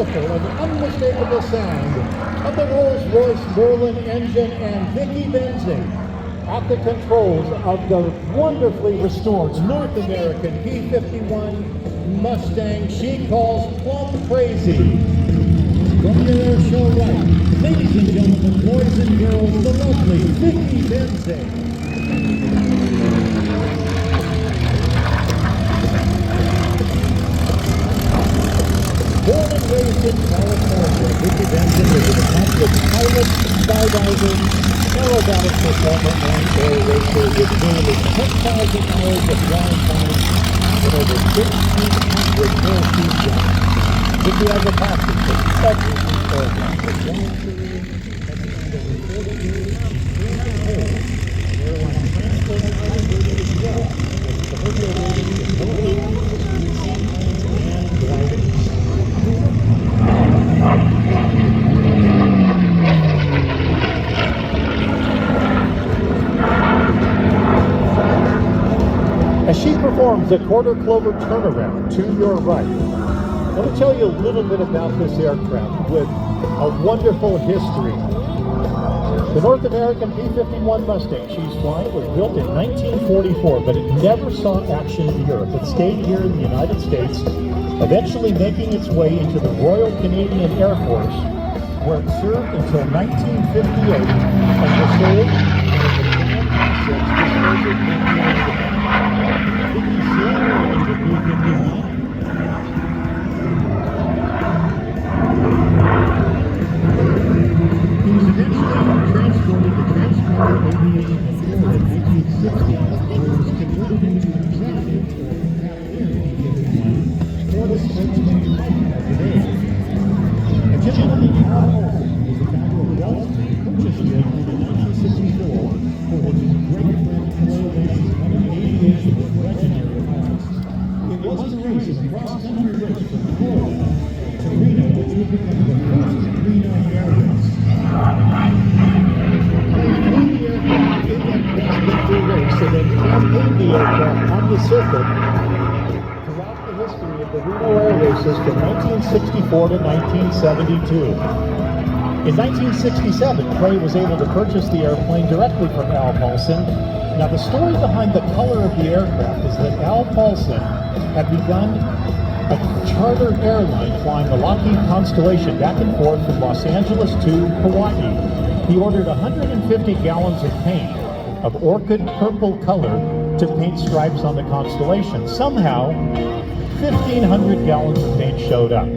beautiful and unmistakable sound of the Rolls-Royce Merlin engine and Vicky Benzing at the controls of the wonderfully restored North American P-51 Mustang she calls plumb crazy. From your air show right, ladies and gentlemen, boys and girls, the lovely Vicky Benzing. Born and raised in California, Vicky Benzing is an accomplished pilot, skydiver, aerobatic performer, and air racer with nearly 10,000 hours of flying time and over 1,500 parachute jumps. Vicky has a passion for everything aircraft, from ground crew, over 40 years, airline transport operating as well, with commercial ratings and gliding. As she performs a quarter clover turnaround to your right, I want to tell you a little bit about this aircraft with a wonderful history. The North American P-51 Mustang she's flying was built in 1944, but it never saw action in Europe. It stayed here in the United States, eventually making its way into the Royal Canadian Air Force, where it served until 1958 and was sold He was eventually transported to Transporter Aviation in 1960, where he was converted into an executive for the sportsman of the day. A gentleman named Al Olson was the founder of Wells, purchased it in 1964 for his great friend Carl Bates, one of the aviation legendary pilots. It was a race, a cross-country race from Florida to Reno, which would become the first Reno air race. In that cross-country race, and then campaigned the aircraft on the circuit throughout the history of the Reno air races from 1964 to 1972. In 1967, Clay was able to purchase the airplane directly from Al Paulson. Now, the story behind the color of the aircraft is that Al Paulson had begun a charter airline flying the Lockheed Constellation back and forth from Los Angeles to Hawaii. He ordered 150 gallons of paint of orchid purple color to paint stripes on the Constellation. Somehow, 1,500 gallons of paint showed up.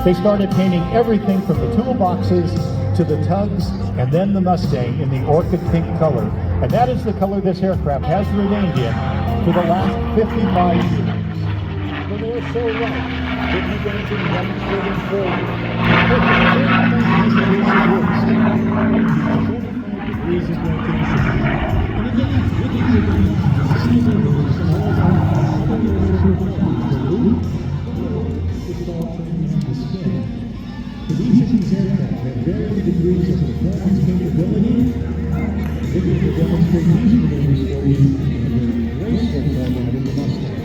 They started painting everything from the toolboxes to the tugs and then the Mustang in the orchid pink color. And that is the color this aircraft has remained in for the last 55 years. When they are so right, Vicky Benzing demonstrating forward. 45 degrees of rotation. And again, Vicky But each of these aircraft have varying degrees of performance capability. Vicky will demonstrate these maneuvers for you in a very graceful format in the Mustang.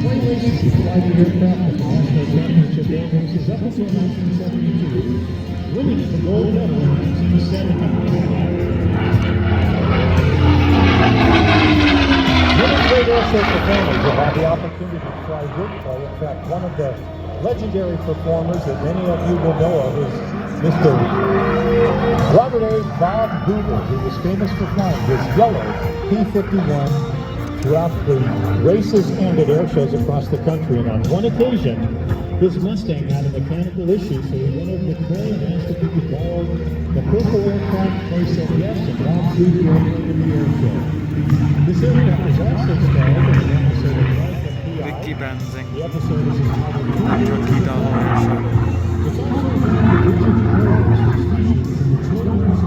Clay races the flight aircraft at the National Championship Air Races up until 1972, winning the gold medal in 1970. Many great air show performers have had the opportunity to fly with Clay. In fact, one of the legendary performers that many of you will know of is Mr. Robert A. Bob Hoover, who was famous for flying his yellow P-51 throughout the races and at air shows across the country. And on one occasion, his Mustang had a mechanical issue, so he went over to Clay and asked if he could borrow the purple aircraft. Clay said yes, and Bob flew to the air show. This aircraft was also starred in an episode of Vicky Benzing the episode is entitled Truckee Tahoe Air Show. It's also one of the original aircraft species in the children's